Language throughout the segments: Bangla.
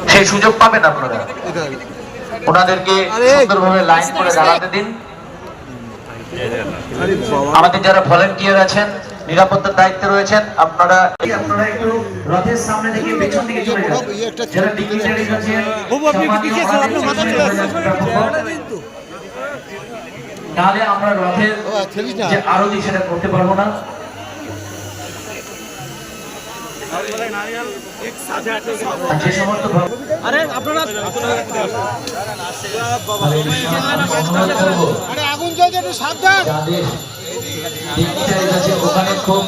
সেই সুযোগ পাবেন আপনারা। ওনাদেরকে সুন্দরভাবে লাইন করে দাঁড়াতে দিন। আমাদের যারা ভলেন্টিয়ার আছেন, নিরাপত্তার দায়িত্বে রয়েছেন, আপনারা একটু রথের সামনে থেকে পেছন দিকে চলে যান। যারা ডিগনিটারিজ আছেন, নাহলে আমরা রথের যে আরতি সেটা করতে পারবো না। যে সমস্ত আগুন জ্বলছে, একটু সাবধান। ওখানে খুব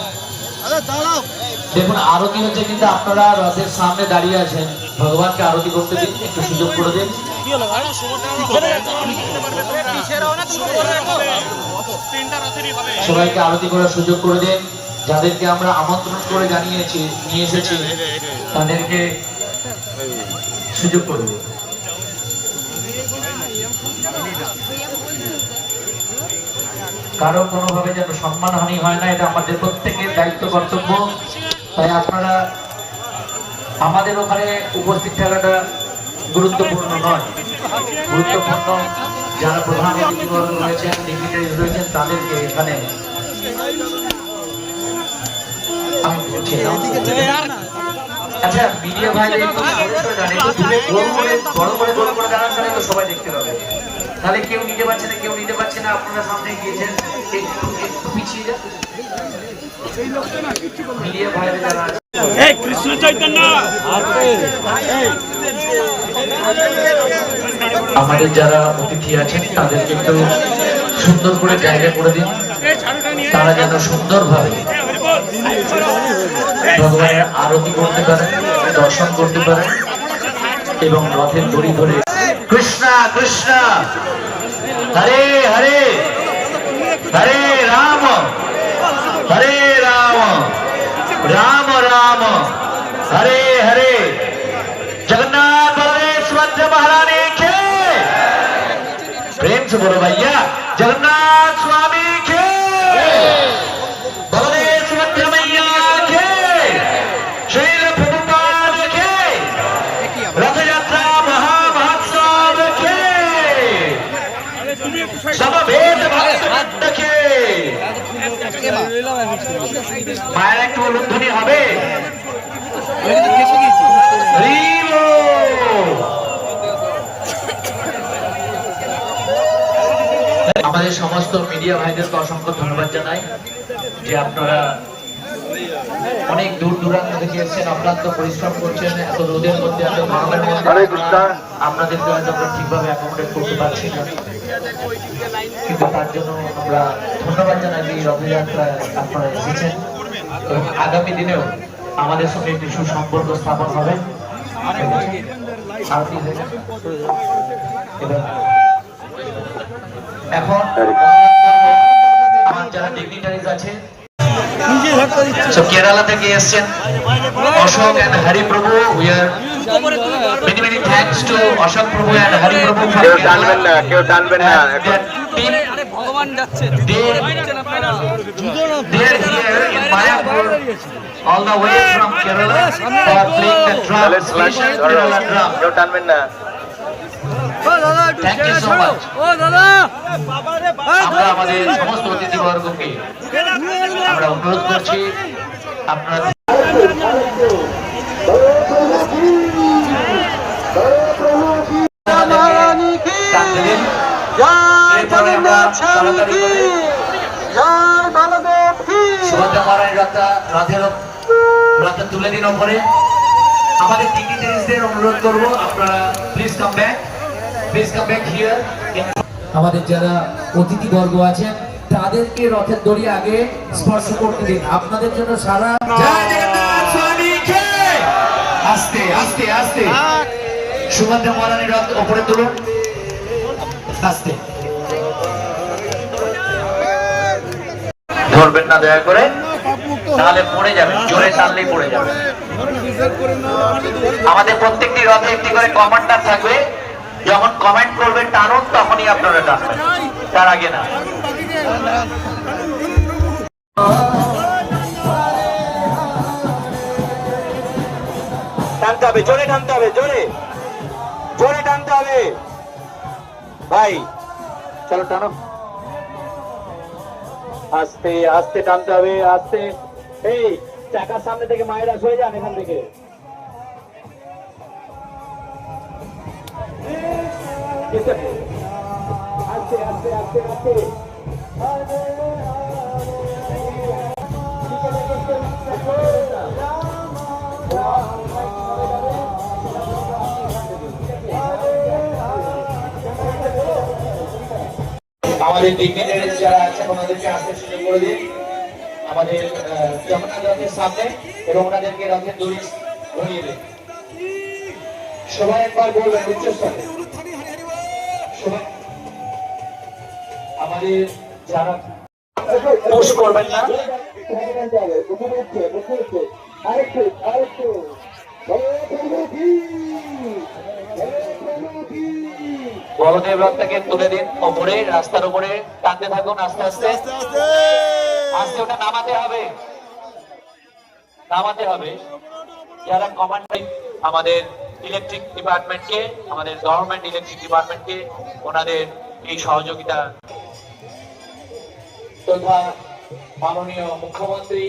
দেখুন আরতি হচ্ছে, কিন্তু আপনারা রথের সামনে দাঁড়িয়ে আছেন, ভগবানকে আরতি করতে দিন, একটু সুযোগ করে দিন। সবাইকে আরতি করার সুযোগ করে দিন। যাদেরকে আমরা আমন্ত্রণ করে নিয়ে এসেছি তাদেরকে সুযোগ করে দিন। কারো কোনোভাবে যেন সম্মানহানি হয় না, এটা আমাদের প্রত্যেকের দায়িত্ব, কর্তব্য। তাই আপনারা আমাদের ওখানে উপস্থিত থাকাটা গুরুত্বপূর্ণ নয়, গুরুত্বপূর্ণ যারা প্রধান অতিথিবর্গ রয়েছেন, ডিগনিটারিজ রয়েছেন, তাদেরকে এখানে আচ্ছা মিডিয়া ভাইরা বড় করে দাঁড়ান, তো সবাই দেখতে পাবে। তাহলে কেউ নিতে পারছে না, আপনারা সামনে গিয়েছেন, একটু পিছিয়ে যান। মিডিয়া ভাইরা যারা কৃষ্ণ চৈতন্য, আমাদের যারা অতিথি আছেন তাদেরকে একটু সুন্দর করে জায়গা করে দিন, তারা যেন সুন্দরভাবে ভগবানের আরতি করতে পারেন, দর্শন করতে পারেন এবং রথের দড়ি ধরে কৃষ্ণ কৃষ্ণ হরে হরে হরে রাম রাম রাম हरे हरे जगन्नाथ बलदेव सुभद्रा महारानी के प्रेम से बोलो भैया जगन्नाथ स्वामी के बलदेव सुभद्रा मैया के श्रील प्रभुपाद के रथ यात्रा महामहोत्सव के समवेत भक्त के मायर एक ध्वनि হবে আমাদের সমস্ত মিডিয়া ভাইদেরকে অসংখ্য ধন্যবাদ জানাই যে আপনারা অনেক দূর দূরান্ত থেকে এসেছেন, অক্লান্ত পরিশ্রম করছেন, এত রোদের মধ্যে, এত গরমের মধ্যে আপনাদেরকে হয়তো আমরা ঠিকভাবে অ্যাকোমোডেট করতে পারছি না, কিন্তু তার জন্য আমরা ধন্যবাদ জানাই যে এই রথযাত্রায় আপনারা এসেছেন এবং আগামী দিনেও আমাদের সঙ্গে একটি সুসম্পর্ক স্থাপন হবে। এখন আমার যারা ডিগনিটারিজ আছে, কেরালা থেকে এসেছেন Ashok and Hari Prabhu, we are many many thanks to Ashok Prabhu and Hari প্রভু। কেউ টানবেন না ভগবান যাচ্ছে, they are here in Mayapur all the way from Kerala for playing the drum, special Kerala drum. কেউ টানবেন না। Thank you so much. আমরা আমাদের সমস্ত অতিথিবর্গকে আমরা অনুরোধ করছি আপনারা সুভদ্রা মহারানীর রথটা তুলে দিন ওপরে। আমাদের ডিগনিটারিজদের অনুরোধ করবো আপনারা প্লিজ কাম ব্যাক হিয়ার। আমাদের যারা অতিথিবর্গ আছেন তাদেরকে রথের দড়ি আগে স্পর্শ করতে দিন। আপনাদের জন্য সারা জয় জগন্নাথ স্বামী কে। আস্তে আস্তে আস্তে সুভদ্রা মহারানীর রথ ওপরে তুলুন, আস্তে। ধরবেন না দয়া করে, তাহলে পড়ে যাবেন, জোরে টানলেই পড়ে যাবেন। আমাদের প্রত্যেকটি রথে একটি করে কমান্ডার থাকবে, যখন কমেন্ট করবেন টানুন তখনই আপনারা টানবেন, তার আগে না। টানতে টানতে হবে, জোরে টানতে হবে, জোরে জোরে টানতে হবে ভাই। চলো টানো, আস্তে আস্তে টানতে হবে, আস্তে। এই চাকার সামনে থেকে মায়েরা সরে যান এখান থেকে। আস্তে আস্তে আস্তে আস্তে। আমাদের ডিগনিটারি যারা আছেন ওনাদেরকে আসতে সুযোগ করে দিন আমাদের জগন্নাথ রথের সামনে, এবং ওনাদেরকে রথের দড়ি ধরিয়ে দিন। সবাই একবার বলবেন উচ্চস্বরে, সবাই আমাদের যারা পুশ করবেন না, বলদেব রথটাকে তুলে দিন ওপরে, রাস্তার উপরে টানতে থাকুন আস্তে আস্তে আস্তে। ওটা নামাতে হবে, নামাতে হবে। যারা কমান্ড আমাদের ইলেকট্রিক ডিপার্টমেন্টকে, আমাদের গভর্নমেন্ট ইলেকট্রিক ডিপার্টমেন্টকে ওনাদের এই সহযোগিতা তথা মাননীয় মুখ্যমন্ত্রী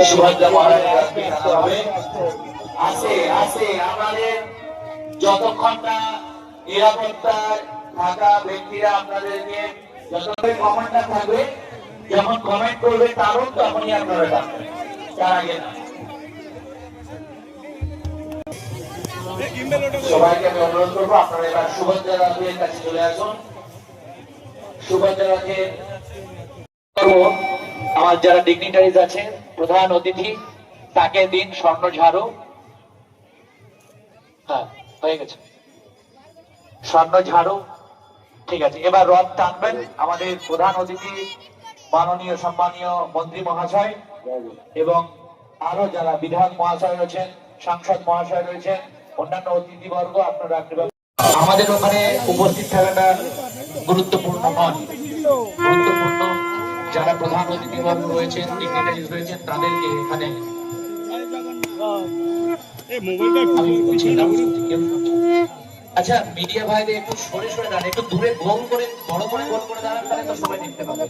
সুভদ্রা মহারাজের কাছে জানাতে হবে। আসে আসে আমাদের যতক্ষণ না নিরাপত্তায় থাকা ব্যক্তিরা আপনাদেরকে যতক্ষণ কমান্ডার থাকবে, যখন কমেন্ট করবে তারও তখনই আপনারা ডাকবেন, তার আগে না। সবাইকে আমি অনুরোধ করবো আপনারা এবার সুভদ্রা রথের কাছে চলে আসুন। সুভদ্রা রথের আমার যারা ডিগনিটারিজ আছেন, প্রধান অতিথি তাকে দিন স্বর্ণ ঝাড়ু। হ্যাঁ হয়ে গেছে, স্বর্ণ ঝাড়ু, ঠিক আছে। এবার রথ টানবেন আমাদের প্রধান অতিথি মাননীয় সম্মানীয় মন্ত্রী মহাশয় এবং আরো যারা বিধায়ক মহাশয় রয়েছেন, সাংসদ মহাশয় রয়েছেন, অন্যান্য অতিথিবর্গ। আপনারা আমাদের ওখানে উপস্থিত থাকাটা গুরুত্বপূর্ণ নয়, গুরুত্বপূর্ণ যারা প্রধান অতিথিবর্গ রয়েছেন, ডিগনিটারিজ রয়েছেন, তাদেরকে এখানে আচ্ছা মিডিয়া ভাইদের একটু সরে সরে দাঁড়ান, একটু দূরে গোল করে বড় করে গোল করে দাঁড়ান, তাহলে তো সবাই দেখতে পাবে।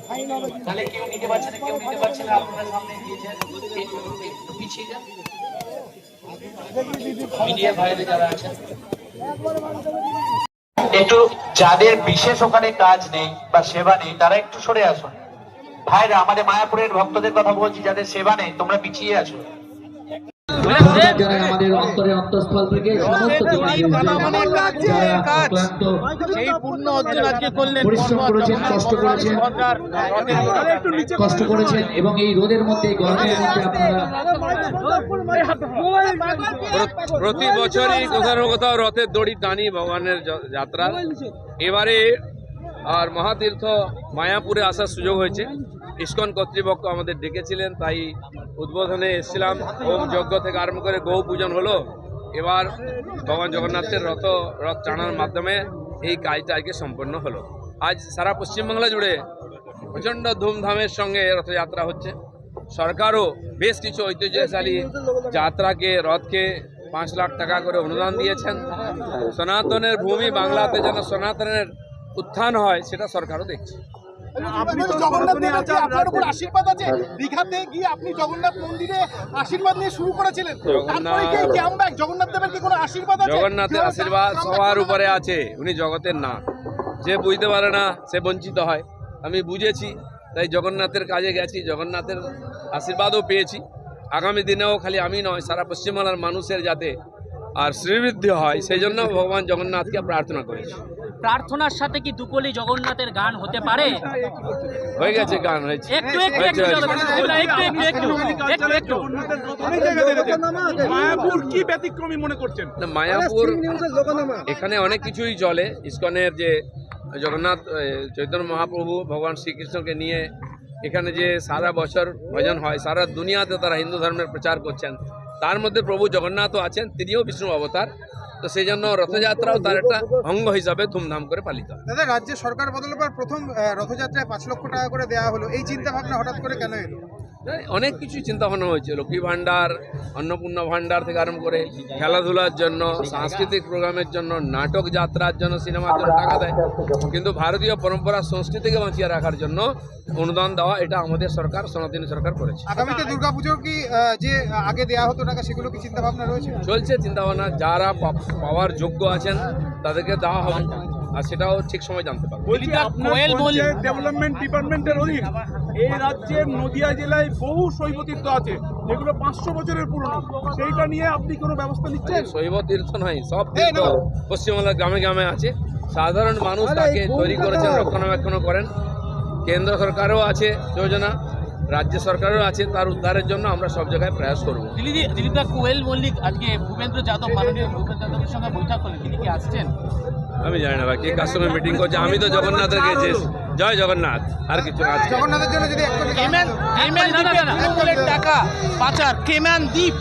তাহলে কেউ নিতে পারছে না, কেউ নিতে পারছে না, আপনারা সামনে দিয়েছেন, একটু পিছিয়ে যান। মিডিয়া ভাইদের যারা আছেন একটু, যাদের বিশেষ ওখানে কাজ নেই বা সেবা নেই তারা একটু সরে আসুন। ভাইরা আমাদের মায়াপুরের ভক্তদের কথা বলছি, যাদের সেবা নেই তোমরা পিছিয়ে আসো। আমাদের অন্তরের অন্তঃস্থল থেকে সমস্ত পরিশ্রম করেছেন, কষ্ট করেছেন এবং এই রোদের মধ্যে, গরমের মধ্যে আপনারা প্রতি বছরই কোথাও না কোথাও রথের দড়ি টানি ভগবানের যাত্রা। এবারে আর মহাতীর্থ মায়াপুরে আসার সুযোগ হয়েছে। ইস্কন কর্তৃপক্ষ আমাদের ডেকেছিলেন, তাই উদ্বোধনে এসেছিলাম। হোম যজ্ঞ থেকে আরম্ভ করে গৌ পূজন হলো। এবার ভগবান জগন্নাথের রথ টানার মাধ্যমে এই কাজটা আজকে সম্পন্ন হলো। আজ সারা পশ্চিমবাংলা জুড়ে প্রচণ্ড ধুমধামের সঙ্গে রথযাত্রা হচ্ছে। সরকারও বেশ কিছু ঐতিহ্যশালী যাত্রাকে, রথকে 5 লাখ টাকা করে অনুদান দিয়েছেন। সনাতনের ভূমি বাংলাতে যেন সনাতনের উত্থান হয় সেটা সরকারও দেখছে। আশীর্বাদ আছে, দীঘাতে গিয়ে আপনি জগন্নাথ মন্দিরে আশীর্বাদ নিয়ে শুরু করেছিলেন। জগন্নাথের আশীর্বাদ সবার উপরে আছে, উনি জগতের না। যে বুঝতে পারে না সে বঞ্চিত হয়। আমি বুঝেছি, তাই জগন্নাথের কাজে গেছি, জগন্নাথের আশীর্বাদও পেয়েছি। আগামী দিনেও খালি আমি নয়, সারা পশ্চিমবাংলার মানুষের যাতে আর শ্রীবৃদ্ধি হয় সেই জন্য ভগবান জগন্নাথকে প্রার্থনা করেছি। প্রার্থনার সাথে কি দুকলি জগন্নাথের গান হতে পারে? হয়ে গেছে, গান হয়েছে। মায়াপুর কি ব্যতিক্রমী মনে করছেন? মায়াপুর এখানে অনেক কিছুই চলে। ইস্কনের যে জগন্নাথ চৈতন্য মহাপ্রভু ভগবান শ্রীকৃষ্ণকে নিয়ে এখানে যে সারা বছর ভজন হয়, সারা দুনিয়াতে তারা হিন্দু ধর্মের প্রচার করছেন। তার মধ্যে প্রভু জগন্নাথও আছেন, তিনিও বিষ্ণু অবতার। তো সেই জন্য রথযাত্রাও তার একটা অঙ্গ হিসাবে ধুমধাম করে পালিত। দাদা, রাজ্যে সরকার বদলের পর প্রথম রথযাত্রায় 5 লক্ষ টাকা করে দেওয়া হলো, এই চিন্তা ভাবনা হঠাৎ করে কেন এলো? অনেক কিছু চিন্তা ভাবনা হয়েছে, লক্ষ্মী ভাণ্ডার, অন্নপূর্ণা ভাণ্ডার থেকে আরম্ভ করে খেলাধুলার জন্য, সাংস্কৃতিক প্রোগ্রামের জন্য, নাটক যাত্রার জন্য, সিনেমার জন্য টাকা দেয়। কিন্তু ভারতীয় পরম্পরা সংস্কৃতিকে বাঁচিয়ে রাখার জন্য অনুদান দেওয়া এটা আমাদের সরকার, সনাতনী সরকার করেছে। আগামীতে দুর্গাপুজো কি যে আগে দেওয়া হতো টাকা সেগুলো কি চিন্তা ভাবনা রয়েছে? চলছে চিন্তাভাবনা, যারা পাওয়ার যোগ্য আছেন তাদেরকে দেওয়া হবে, আর সেটাও ঠিক সময় জানতে পারবো। বলছি আপনার পঞ্চায়েত ডেভেলপমেন্ট ডিপার্টমেন্টের অধীন এই রাজ্যের নদিয়া জেলায় বহু শৈবতীর্থ আছে যেগুলো 500 বছরের পুরনো, সেইটা নিয়ে আপনি কোনো ব্যবস্থা নিচ্ছেন? শৈব তীর্থ নয়, সব তীর্থ পশ্চিমবাংলার গ্রামে গ্রামে আছে। সাধারণ মানুষ তাকে তৈরি করেছেন, রক্ষণাবেক্ষণ করেন। কেন্দ্র সরকারও আছে যোজনা, রাজ্য সরকারও আছে, তার উদ্ধারের জন্য আমরা সব জায়গায় প্রয়াস করব। দিলীপ কোয়েল মল্লিক আজকে ভূপেন্দ্র যাদব, মাননীয় ভূপেন্দ্র যাদবের সঙ্গে বৈঠক করলেন, তিনি কি আসছেন? আমি জানি না ভাই কে কার সঙ্গে মিটিং করছে, আমি তো জগন্নাথের গেছি। জয় জগন্নাথ, আর কিছু না। জগন্নাথের জন্য যদি টাকা পাচার কেমান দ্বীপ